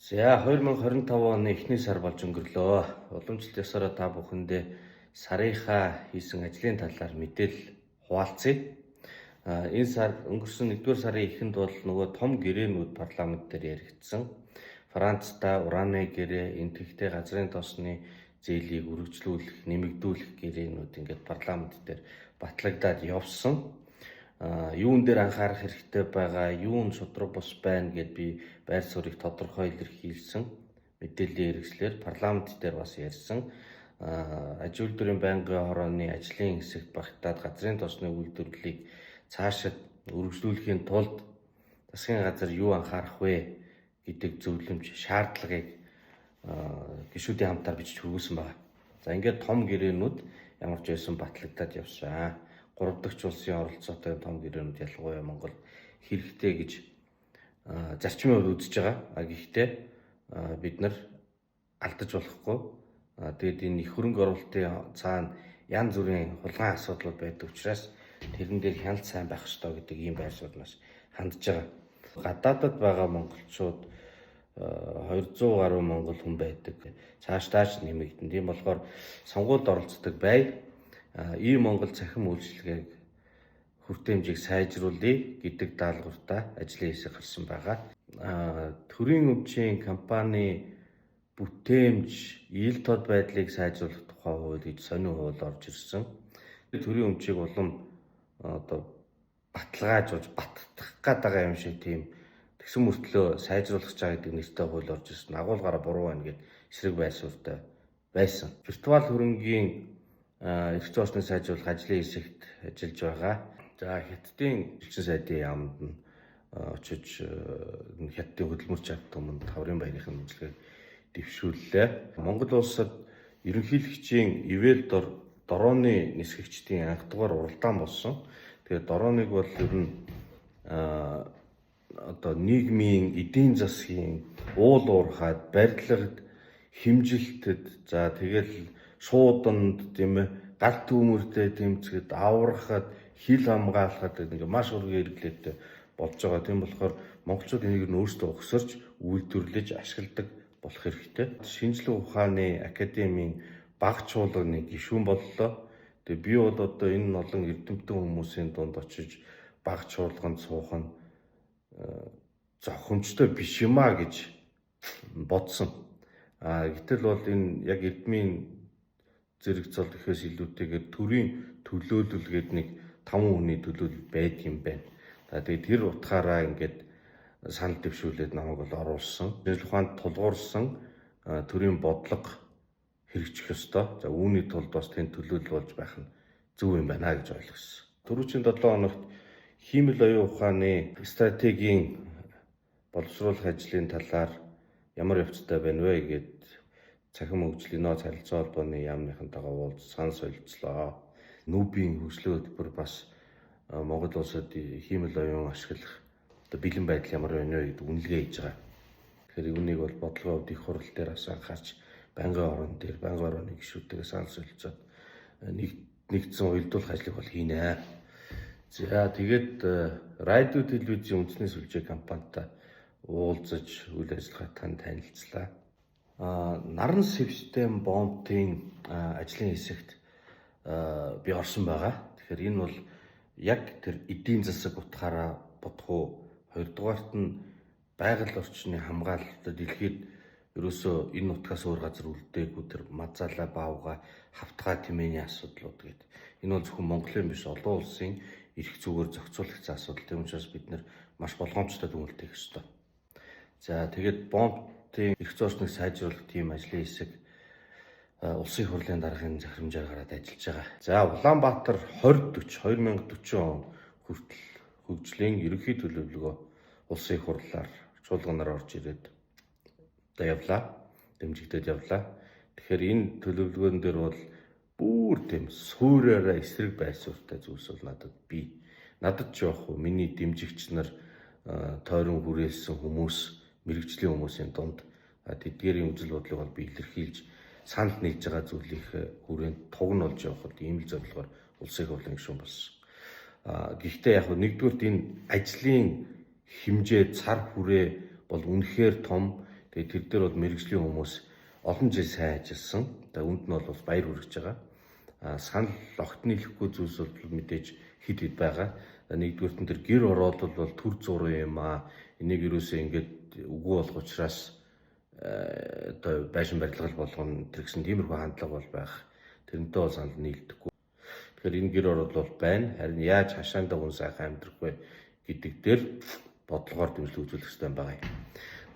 За 2025 оны эхний сар болж өнгөрлөө. Уламжлалт ёсороо та бүхэндээ сарынхаа хийсэн ажлын талаар мэдээлэл хуваалцъя. Энэ сар өнгөрсөн 1-р сарын эхэнд бол нөгөө том гэрээнүүд парламент дээр яригдсан. Францда ураны гэрээ, энэтхэгтэй газрын тоосны зээлийг үргэлжлүүлэх, нэмэгдүүлэх гэрээнүүд ингээд парламент дээр батлагдаад явсан. Юун дээр анхаарах хэрэгтэй байгаа, юун шудраг бус байна гэд би байр суурийг тодорхой илэрхийлсэн мэдээллийн хэрэгслэр парламент дээр бас ярьсан. Аж үйлдвэрийн байнгын хорооны ажлын хэсэгт багтаад газрын тоосны үйлдвэрлэлийг цаашид үргэлжлүүлэхийн тулд засгийн газар юу анхаарах вэ гэдэг зөвлөмж, шаардлагыг гишүүдийн хамтаар бичиж хүргэсэн байна. За ингээд том гэрээнүүд ямар ч байсан батлагдаад явсан. 3 дахь улсын оролцоотой том гэрээнүүд ялангуяа Монгол хэрэгтэй гэж зарчмын хувьд үзэж байгаа. Гэхдээ бид нар алдаж болохгүй. Тэгээд энэ их хөрөнгө оруулалтын цаана янз бүрийн хулгайн асуудлууд байдаг учраас тэрэн дээр хяналт сайн байх ёстой гэдэг ийм байр сууриас хандж байгаа. Гадаадад байгаа монголчууд 200 гаруй монгол хүн байдаг. Цааш нэмэгдэн. Тийм болохоор сонгуульд оролцдог бай. Ийм Монгол цахим үйлчилгээг хүртээмжийг сайжруулъя гэдэг даалгавартай ажлын хэсэг гарсан байгаа. Төрийн өмчийн компани бүтээмж, ил тод байдлыг сайжруулах тухай хууль гэж сонин хууль орж ирсэн. Төрийн өмчийг улам баталгаажуулж баттгах гэдэг юм шиг тийм тэгсэн мөртлөө сайжруулах чаа гэдэг нэртэй хууль орж ирсэн. Агуулгаараа буруу байна гэд эсрэг байр суурьтай байсан. Виртуал хөрөнгийн эрх зүйн орчныг сайжруулах ажлын хэсэгт ажиллаж байгаа. За Хятадын элчин сайдын яамд нь очиж Хятадын хөдөлмөрч авт өмнө таврын баярын үйлчлэгийг дэвшүүллээ. Монгол улсад ерөнхийлөгчийн ивэл дорооны нисгэгчдийн анх дугаар уралдаан болсон. Тэгээд дорооныг бол ер нь нийгмийн эдийн засгийн уул уурхайд, барилгад, химжилтэд, за тэгэл шууданд тийм ээ галт төмөртэй тэмцэхэд, аврахад, хил хамгаалахад ингээ маш ургийн хэрэглээтэй болж байгаа. Тийм болохоор монголчууд энийг өөрсдөө өгсөрч үйлдвэрлэж ашигладаг болох хэрэгтэй. Шинжлэх ухааны академийн баг чуулганы гишүүн боллоо. Тэгээ би бол одоо энэ олон эрдэмтэн хүмүүсийн дунд очиж баг чуулганд суух нь зохимжтой биш юмаа гэж бодсон. Гэтэл бол энэ яг эрдмийн зэрэг цол гэхээс илүүтэйгээр төрийн төлөөлөл гэдэг нэг 5 хүний төлөөлөл байдаг юм байна. Тэгээд тэр утгаараа ингээд санал дэвшүүлээд намайг бол оруулсан. Шинжлэх ухаанд тулгуурсан төрийн бодлого хэрэгжих ёстой. За үүний тулд бас тэнд төлөөлөл болж байх нь зөв юм байна гэж ойлгосон. Түрүүчийн 7 хоногт хиймэл оюун ухааны стратегийн боловсруулах ажлын талаар ямар явцтай байна вэ гэд цахим хөгжлийн нөөц харилцаа холбооны яамныхантайгаа уулз санал солилцлоо. Нүүбийн хөгжлийн хөтөлбөр бас Монгол улсад хиймэл оюун ашиглах бэлэн байдал ямар байна вэ гэдэг үнэлгээ хийж байгаа. Тэгэхээр үүнийг бол бодлогын хувьд их хурал дээр бас анхаарч байнгын орон дээр байнгын орооны гишүүдтэйгээ санал солилцоод нэгдсэн уялдуулах ажлыг бол хийнэ. За тэгээд радио телевизийн үндэсний сүлжээ компанитай уулзаж үйл ажиллагаатай танилцлаа. Наран систем бомбын ажлын хэсэгт би орсон байгаа. Тэгэхээр энэ бол яг тэр эдийн засаг утгаараа бодох. Хоёрдугаарт нь байгаль орчны хамгаалалт дэлхийд ерөөсөө энэ нутгаас өөр газар үлдээгүй тэр мазаала баавга хавтгай тэмээний асуудлууд гэдэг. Энэ бол зөвхөн Монголын биш олон улсын эрх зүгээр зохицуулагчсан асуудал. Тийм учраас бид нар маш болгоомжтой дүгнэлт хийх ёстой. За тэгээд бомбын эрх зүйн орчныг сайжруулах тийм ажлын хэсэг улсын хурлын даргын захирамжаар гараад ажиллаж байгаа. За Улаанбаатар 2040 он хүртэл хөгжлийн ерөнхий төлөвлөгөө улсын хурлаар чуулганаар орж ирээд явлаа. Дэмжигдээд явлаа. Тэгэхээр энэ төлөвлөгөөн дээр бол бүр тийм суураараа эсрэг байр суурьтай зүйлс бол надад ч явах уу миний дэмжигч нар тойрон хүрээлсэн хүмүүс, мэрэгжлийн хүмүүсийн дунд тэдгээрийн үзэл бодлыг бол би илэрхийлж санал нэгж байгаа зүйлийг хүрээнд тугнолж явахд ийм л зорилгоор улсын хурлын гишүүн болсон. Гэхдээ яг нэгдүгürt энэ ажлын хэмжээ цар хүрээ бол үнэхээр том. Тэгээд тэр дээр бол мэрэгжлийн хүмүүс олон жил сайн ажилласан. Тэгээд үүнд нь бол баяр хүргэж байгаа. Санал огт нийлэхгүй зүйлс бол мэдээж хэд хэд байгаа. Нэгдүгürt нь тэр гэр ороод бол төр зураг юм аа. Энийг юусоо ингээд үгүй болох учраас одоо байшин барилгал болгоно гэсэн тиймэрхүү хандлага бол байх. Тэрнтэй бол санал нийлдэхгүй. Тэгэхээр энэ гэр орол бол байна. Харин яаж хашаандаа хүн сайхан амьдрах вэ гэдэг дээр бодлогоор дэмжлэг үзүүлэх хэрэгтэй байгаа юм.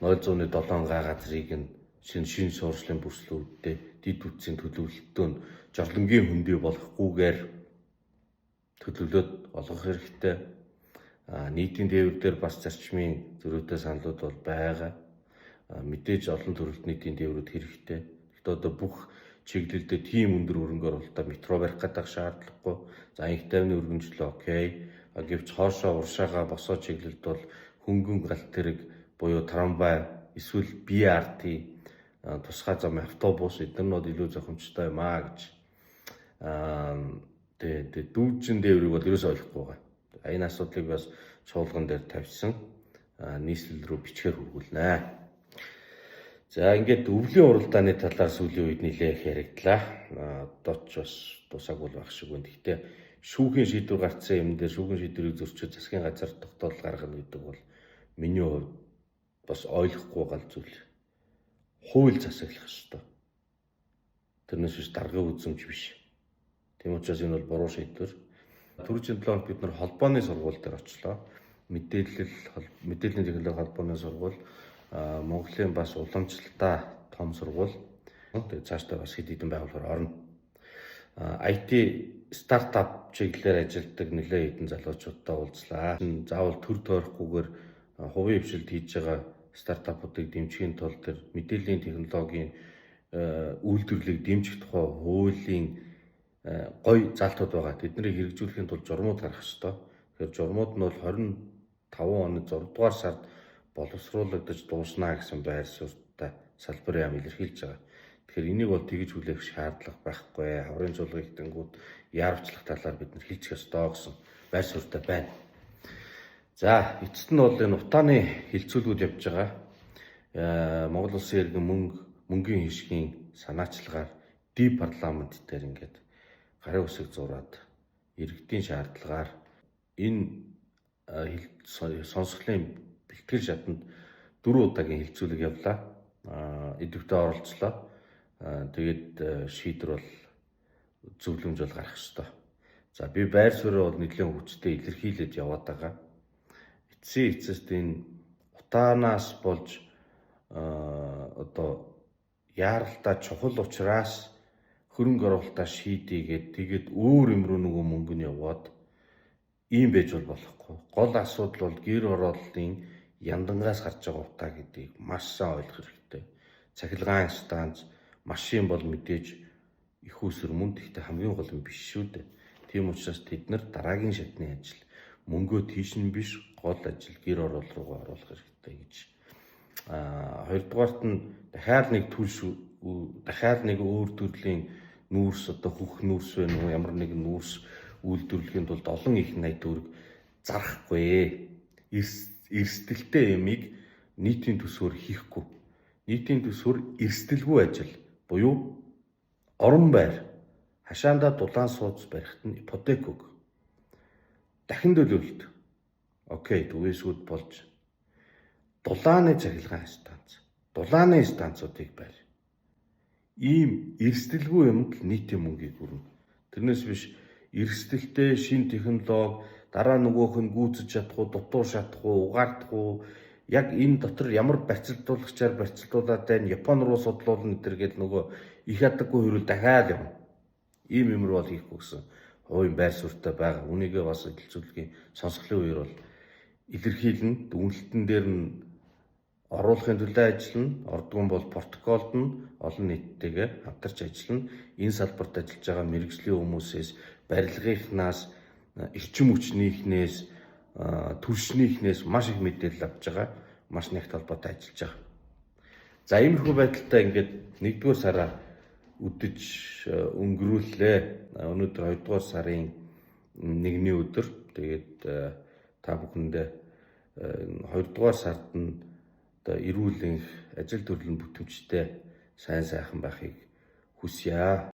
007 газрыг нь шин суурьшлын бүрслүүдтэй дид үтсийн төлөвлөлтөө жорлонгийн хөндий болохгүйгээр төлөвлөлөд олгох хэрэгтэй. Нийтийн тээвэр дээр бас зарчмын зөрүүтэй саналуд бол байгаа. Мэдээж олон төрөлт нийтийн тээврүүд хэрэгтэй. Гэхдээ одоо бүх чиглэлдээ тийм өндөр хөрөнгө оруулалтаа метро барих гэдэг шаардлагагүй. За анх тайвны өргөнжлөө окей. Гэвч хоошоо уршаага босоо чиглэлд бол хөнгөн галт тэрэг буюу трамвай эсвэл BRT тусгай замын автобус эднэрнүүд илүү зохимжтой юм аа гэж тэгээд дүүжин дээврийг бол ерөөсөй ойлгохгүй байгаа. Энэ асуудлыг бас чуулган дээр тавьсан нийслэл рүү бичгээр хургуулнаа. За ингээд өвлийн уралдааны талаар сүүлийн үед нэлээх яригдлаа. Одоо ч бас тусаагүй байх шиг байна. Гэхдээ шүүхийн шийдвэр гарцсан юм дээр шүүхийн шийдвэрийг зөрчиж засгийн газар тогтоол гаргана гэдэг бол миний хувьд бас ойлгохгүй гал зүйл. Хууль засаглах ёстой. Тэрнээс биш даргын үзэмж биш. Тийм учраас энэ бол буруу шийдвэр. Түрүүчийн 7 хоног бид нар холбооны сургууль дээр очлоо. Мэдээллийн технологи холбооны сургууль, Монголын бас уламжлалтаа том сургууль. Тэгээд цаашдаа бас хэд хэдэн байгууллагаар орно. IT стартап чиглэлээр ажилладаг нэлээд хэдэн залуучуудтай уулзлаа. Заавал төр тойрохгүйгээр хувийн хвшилд хийж байгаа стартапуудыг дэмжихийн тулд тэр мэдээллийн технологийн үйлдвэрлэлийг дэмжих тухай хуулийн гой залтууд байгаа. Тэднийг хэрэгжүүлэхийн тулд журмууд гаргах ёстой. Тэгэхээр журмууд нь бол 25 оны 6 дугаар сард боловсруулагдаж дууснаа гэсэн байр суурьтай салбарын яам илэрхийлж байгаа. Тэгэхээр энийг бол тэгж хүлээх шаардлага байхгүй. Хаврын чуулгын тэнгууд яарвчлах талаар бид нар хэлчих ёстой гэсэн байр суурьтай байна. За эцэст нь бол энэ утааны хилцүүлгүүд явж байгаа. Монгол Улсын иргэн мөнгөний хишгийн санаачлагаар парламент дээр ингээд гарын үсэг зураад иргэдийн шаардлагаар энэ сонсголын бэлтгэл шатанд 4 удаагийн хилцүүлэг явлаа. Идэвхтэй оролцлоо. Тэгээд шийдвэр бол зөвлөмж бол гарах ёстой. За би байр суурь бол нэлээд хүчтэй илэрхийлээд яваад байгаа. Эцэст энэ утаанаас болж одоо яаралтай чухал учраас хөрөнгө оруулалтаа шийдийгээд тэгээд өөр юм руу нөгөө мөнгө нь яваад ийм байж болохгүй. Гол асуудал бол гэр орооллын яндангаас гарч байгаа утаа гэдгийг маш сайн ойлгох хэрэгтэй. Цахилгаан станц, машин бол мэдээж их усэр мөн гэхдээ хамгийн гол нь биш шүү дээ. Тийм учраас тэд нар дараагийн шатны ажил мөнгөө тийш нь биш гол ажил гэр ороол руугаа оруулах хэрэгтэй гэж. Хоёрдугаарт нь дахиад нэг өөр төрлийн нүүрс одоо хөх нүүрс вэ нүү ямар нэгэн нүүрс үйлдвэрлэхийн тулд олон их найд төгрөг зарахгүй. Эрсдэлтэй ямиг нийтийн төсвөр хийхгүй. Нийтийн төсвөр эрсдэлгүй ажил буюу орон байр хашаандаа дулаан сууц барихт нь ипотек өг. Дахин төлөвлөлт. Окей, түгээсүүд болж дулааны цахилгаан станц, дулааны станцуудыг барь. Ийм эрсдэлгүй юмд нийтийн мөнгийг хүрнэ. Тэрнээс биш эрсдэлтэй шин технологи дараа нөгөөх нь гүйцэж чадахгүй, дутуур шатахгүй, угаардахгүй яг энэ дотор ямар барьцалдуулагчаар барьцалдуулаад байна, Япон руу судлуулна гэдэргээд нөгөө их ядаггүй хөрөл дахиад явна. Ийм юм руу бол хийхгүй гэсэн хувийн байр суурьтай байгаа. Үнийгээ бас хэлцүүлгийн сонсголын үеэр бол илэрхийлнэ. Дүнлэлтэн дээр нь оруулахын төлөө ажиллана. Ордгон бол протоколд нь олон нийттэйгээ хамтарч ажиллана. Энэ салбарт ажиллаж байгаа мэргэжлийн хүмүүсээс, барилгынхнаас, эрчим хүчнийхнээс, түлшнийхнээс маш их мэдээлэл авч байгаа. Маш нэгт холбоотой ажиллаж байгаа. За иймэрхүү байдалтай ингээд 1-р сараа үдэж өнгөрүүллээ. Өнөөдөр 2-р сарын 1-ний өдөр. Тэгээд та бүхэндээ 2-р сард нь одоо эрүүл энх ажил төрлийн бүтэмжтэй сайн сайхан байхыг хүсье.